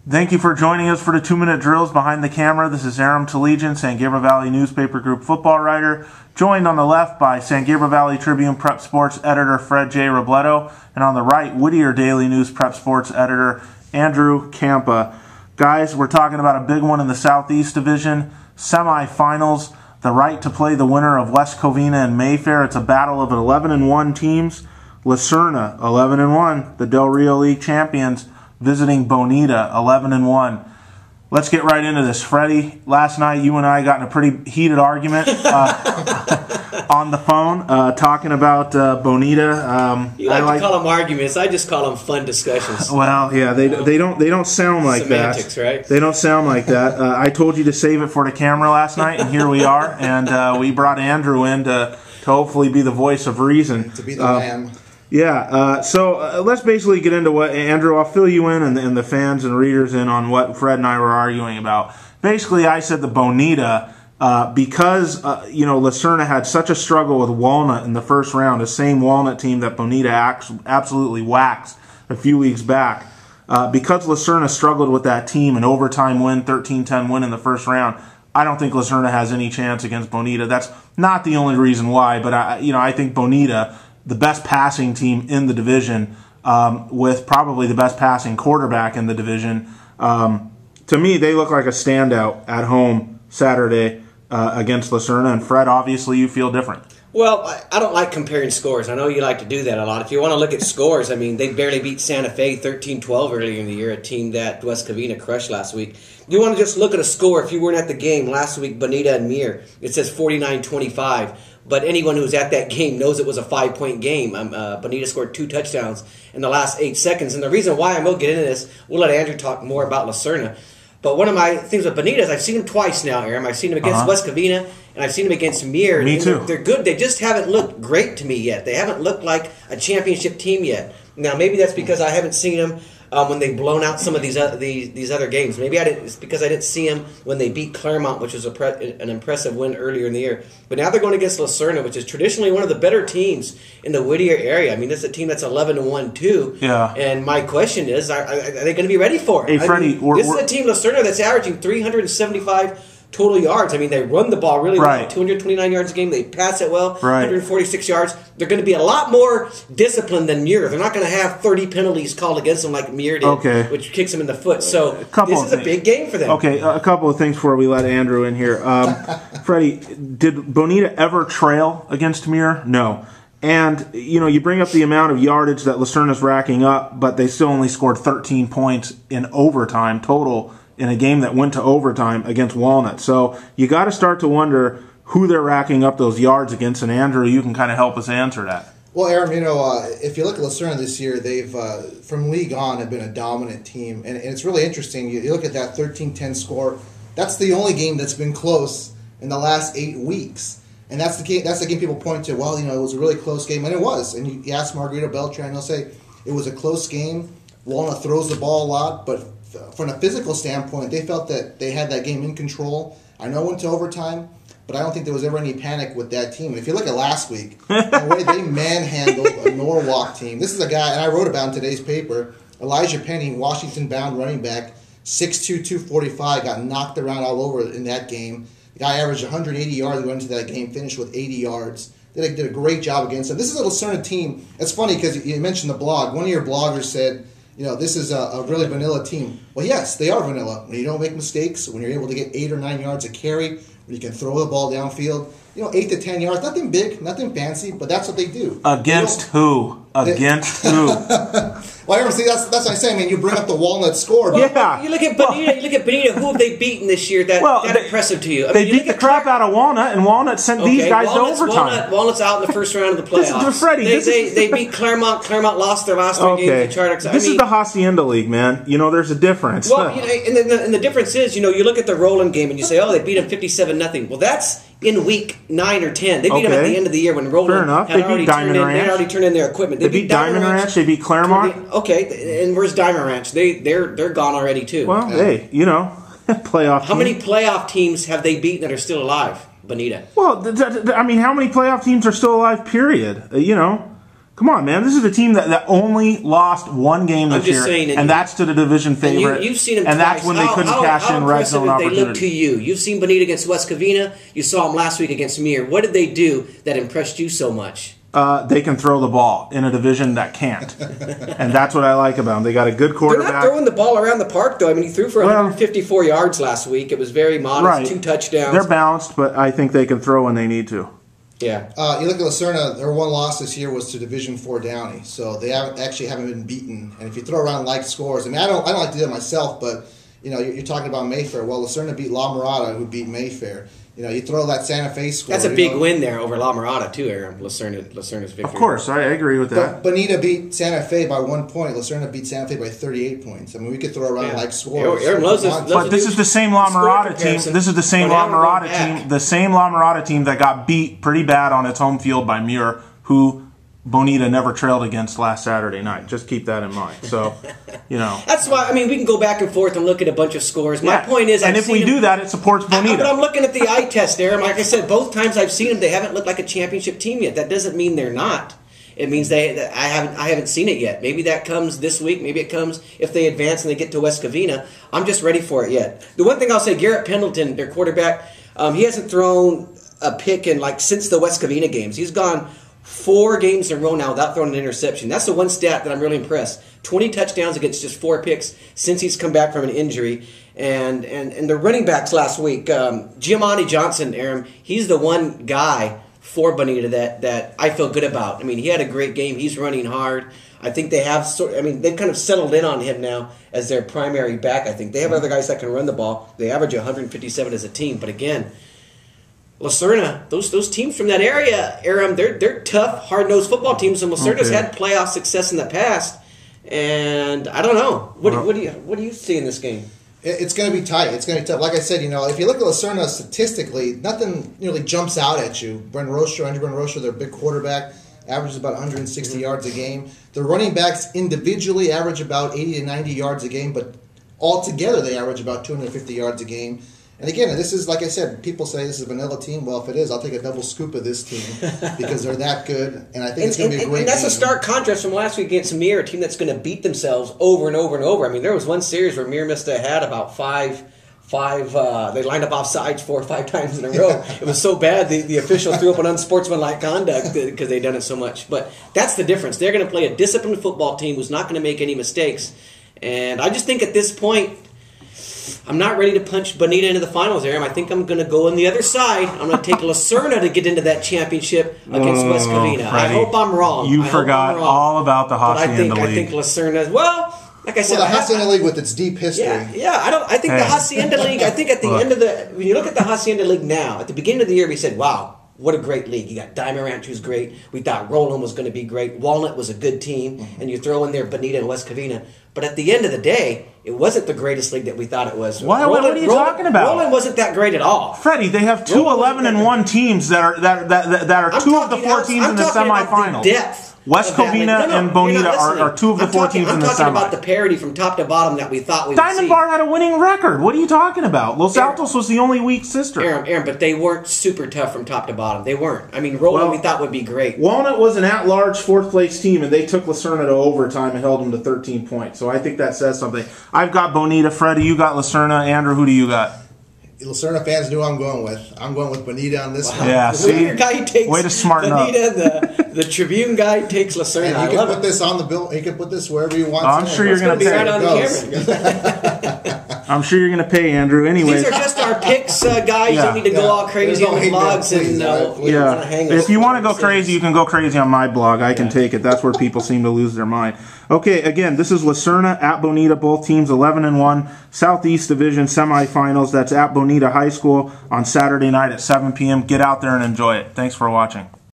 Thank you for joining us for the 2-minute drills behind the camera. This is Aram Talegian, San Gabriel Valley Newspaper Group football writer, joined on the left by San Gabriel Valley Tribune Prep Sports editor Fred J. Robledo, and on the right, Whittier Daily News Prep Sports editor Andrew Campa. Guys, we're talking about a big one in the Southeast Division, semifinals, the right to play the winner of West Covina and Mayfair. It's a battle of 11-1 teams. Serna, 11-1, the Del Rio League champions, visiting Bonita, 11-1. Let's get right into this. Freddie, last night you and I got in a pretty heated argument on the phone talking about Bonita. You like to call them arguments. I just call them fun discussions. Well, yeah, they don't sound like Semantics, that. Right? They don't sound like that. I told you to save it for the camera last night, and here we are. And we brought Andrew in to hopefully be the voice of reason. To be the man. Yeah, so let's basically get into what, Andrew, I'll fill you in and the fans and readers in on what Fred and I were arguing about. Basically, I said the Bonita, because, Serna had such a struggle with Walnut in the first round, the same Walnut team that Bonita absolutely waxed a few weeks back. Because Serna struggled with that team, an overtime win, 13-10 win in the first round, I don't think Serna has any chance against Bonita. That's not the only reason why, but I think Bonita, the best passing team in the division, with probably the best passing quarterback in the division. To me, they look like a standout at home Saturday against Serna. And Fred, obviously, you feel different. Well, I don't like comparing scores. I know you like to do that a lot. If you want to look at scores, I mean, they barely beat Santa Fe 13-12 earlier in the year, a team that West Covina crushed last week. You want to just look at a score. If you weren't at the game last week, Bonita and Mir, it says 49-25. But anyone who was at that game knows it was a 5-point game. Bonita scored 2 touchdowns in the last 8 seconds. And the reason why, and we'll get into this, we'll let Andrew talk more about Serna. But one of my things with Bonita is I've seen him twice now, Aram. I've seen him against West Covina, and I've seen him against Mir. Me too. They're good. They just haven't looked great to me yet. They haven't looked like a championship team yet. Now, maybe that's because I haven't seen them when they've blown out some of these other games. Maybe it's because I didn't see them when they beat Claremont, which was an impressive win earlier in the year. But now they're going against Serna, which is traditionally one of the better teams in the Whittier area. I mean, this is a team that's 11-1 too. Yeah. And my question is, are they going to be ready for it? Hey, Freddie, this is a team, Serna, that's averaging 375 total yards. I mean, they run the ball really well, 229 yards a game. They pass it well, 146 yards. They're going to be a lot more disciplined than Muir. They're not going to have 30 penalties called against them like Muir did, which kicks them in the foot. So this is a big game for them. Okay, a couple of things before we let Andrew in here. Freddie, did Bonita ever trail against Muir? No. And, you bring up the amount of yardage that Serna's racking up, but they still only scored 13 points in overtime total in a game that went to overtime against Walnut. So you got to start to wonder who they're racking up those yards against. And Andrew, you can kind of help us answer that. Well, Aram, if you look at Serna this year, they've, from league on, have been a dominant team. And it's really interesting. You look at that 13-10 score. That's the only game that's been close in the last 8 weeks. And that's the game people point to. Well, it was a really close game. And it was. And you ask Margarito Beltran, he'll say it was a close game. Walnut throws the ball a lot, but from a physical standpoint, they felt that they had that game in control. I know it went to overtime, but I don't think there was ever any panic with that team. And if you look at last week, the way they manhandled a Norwalk team. This is a guy, and I wrote about in today's paper, Elijah Penny, Washington-bound running back, 6'2", 245, got knocked around all over in that game. The guy averaged 180 yards going into that game, finished with 80 yards. They did a great job against them. This is a Serna team. It's funny because you mentioned the blog. One of your bloggers said, this is a really vanilla team. Well, yes, they are vanilla. When you don't make mistakes, when you're able to get 8 or 9 yards a carry, when you can throw the ball downfield, 8 to 10 yards, nothing big, nothing fancy, but that's what they do. Against who? Against who? Well, I see, that's what I'm saying. I mean, you bring up the Walnut score. Yeah. You look at Bonita. Who have they beaten this year that impressive to you? They beat the crap out of Walnut, and Walnut sent these guys to overtime. Walnut's out in the first round of the playoffs. They beat Claremont. Claremont lost their last 3 games to Charter. This is the Hacienda League, man. There's a difference. Well, and the difference is, you look at the Roland game and you say, oh, they beat them 57-0. Well, that's in week 9 or 10. They beat them at the end of the year when Roland had already turned in their equipment. They beat Diamond Ranch. They beat Claremont. Okay, and where's Diamond Ranch? They're gone already too. Well, hey, playoff. How many playoff teams have they beaten that are still alive? Bonita. Well, how many playoff teams are still alive? Period. Come Come on, man. This is a team that only lost one game this year, and that's to the division favorite. You've seen them and that's when they couldn't cash in red zone opportunities. They look to you. You've seen Bonita against West Covina. You saw them last week against Mir. What did they do that impressed you so much? They can throw the ball in a division that can't. And that's what I like about them. They got a good quarterback. They're not throwing the ball around the park, though. I mean, he threw for 154 yards last week. It was very modest, right. 2 touchdowns. They're balanced, but I think they can throw when they need to. Yeah. You look at Serna, their one loss this year was to Division 4 Downey, so they haven't been beaten. And if you throw around like scores, I mean, I don't like to do that myself, but you're talking about Mayfair. Well, Serna beat La Mirada, who beat Mayfair. You throw that Santa Fe score. That's a big win there over La Mirada too, Aaron. Lacerna's victory. Of course, I agree with that. Bonita beat Santa Fe by 1 point. Lacerna beat Santa Fe by 38 points. I mean, we could throw around like scores. Aaron loves this, but this is the same La Mirada team. This is the same La Mirada team. The same La Mirada team that got beat pretty bad on its home field by Muir, who Bonita never trailed against last Saturday night. Just keep that in mind. So, That's why, I mean, we can go back and forth and look at a bunch of scores. My point is, and if we do that, it supports Bonita. But I'm looking at the eye test, Aaron. Like I said, both times I've seen them, they haven't looked like a championship team yet. That doesn't mean they're not. It means I haven't seen it yet. Maybe that comes this week. Maybe it comes if they advance and they get to West Covina. I'm just ready for it yet. The one thing I'll say, Garrett Pendleton, their quarterback, he hasn't thrown a pick since the West Covina games. He's gone 4 games in a row now without throwing an interception. That's the one stat that I'm really impressed. 20 touchdowns against just 4 picks since he's come back from an injury. And the running backs last week, Giamatti Johnson, Aaron, he's the one guy for Bonita that I feel good about. I mean, he had a great game. He's running hard. I think they have they've kind of settled in on him now as their primary back. I think they have other guys that can run the ball. They average 157 as a team, but again, Lacerna, those teams from that area, Aaron, they're tough, hard-nosed football teams, and Lacerna's had playoff success in the past. And I don't know. What do you see in this game? It's going to be tight. It's going to be tough. Like I said, if you look at Lacerna statistically, nothing really jumps out at you. Andrew Rocher, their big quarterback, averages about 160 yards a game. The running backs individually average about 80 to 90 yards a game, but altogether they average about 250 yards a game. And again, this is, like I said, people say this is a vanilla team. Well, if it is, I'll take a double scoop of this team because they're that good. And I think it's going to be a great game. And that's a stark contrast from last week against Mir, a team that's going to beat themselves over and over and over. I mean, there was one series where Mir missed a hat about five. They lined up offsides 4 or 5 times in a row. It was so bad the official threw up an unsportsmanlike conduct because they'd done it so much. But that's the difference. They're going to play a disciplined football team who's not going to make any mistakes. And I just think at this point, I'm not ready to punch Bonita into the finals, Aaron. I think I'm going to go on the other side. I'm going to take Lacerna to get into that championship against West Covina. I hope I'm wrong. You forgot all about the Hacienda League. I think Lacerna, like I said, the Hacienda League with its deep history. I think the Hacienda League. I think at the end of when you look at the Hacienda League now, at the beginning of the year, we said, "Wow, what a great league!" You got Diamond Ranch, who's great. We thought Roland was going to be great. Walnut was a good team, and you throw in there Bonita and West Covina. But at the end of the day, it wasn't the greatest league that we thought it was. What are you talking about? Roland wasn't that great at all. Freddie, they have 2 11-1 teams that are 2 of the 4 teams in the semifinals. Depth. West Covina and Bonita are 2 of the 4 teams in the semi. I'm talking about the parity from top to bottom that we thought we would see. Diamond Bar had a winning record. What are you talking about? Los Altos was the only weak sister. Aaron, but they weren't super tough from top to bottom. They weren't. I mean, Roland we thought would be great. Walnut was an at-large 4th place team, and they took Lacerna to overtime and held them to 13 points. So I think that says something. I've got Bonita. Freddie, you got Lacerna. Andrew, who do you got? Lacerna fans knew I'm going with. I'm going with Bonita on this one. Yeah, see? Way to smarten up. Bonita, the Tribune guy takes Lacerna. And you can put this on the bill. You can put this wherever you want. I'm sure you're going to pay. Right on the camera. I'm sure you're going to pay, Andrew. Anyway, these are just our picks, guys. You don't need to go all crazy on the blogs. If you want to go crazy, you can go crazy on my blog. I can take it. That's where people seem to lose their mind. Okay, again, this is Lacerna at Bonita. Both teams 11-1. Southeast Division semifinals. That's at Bonita High School on Saturday night at 7 p.m. Get out there and enjoy it. Thanks for watching.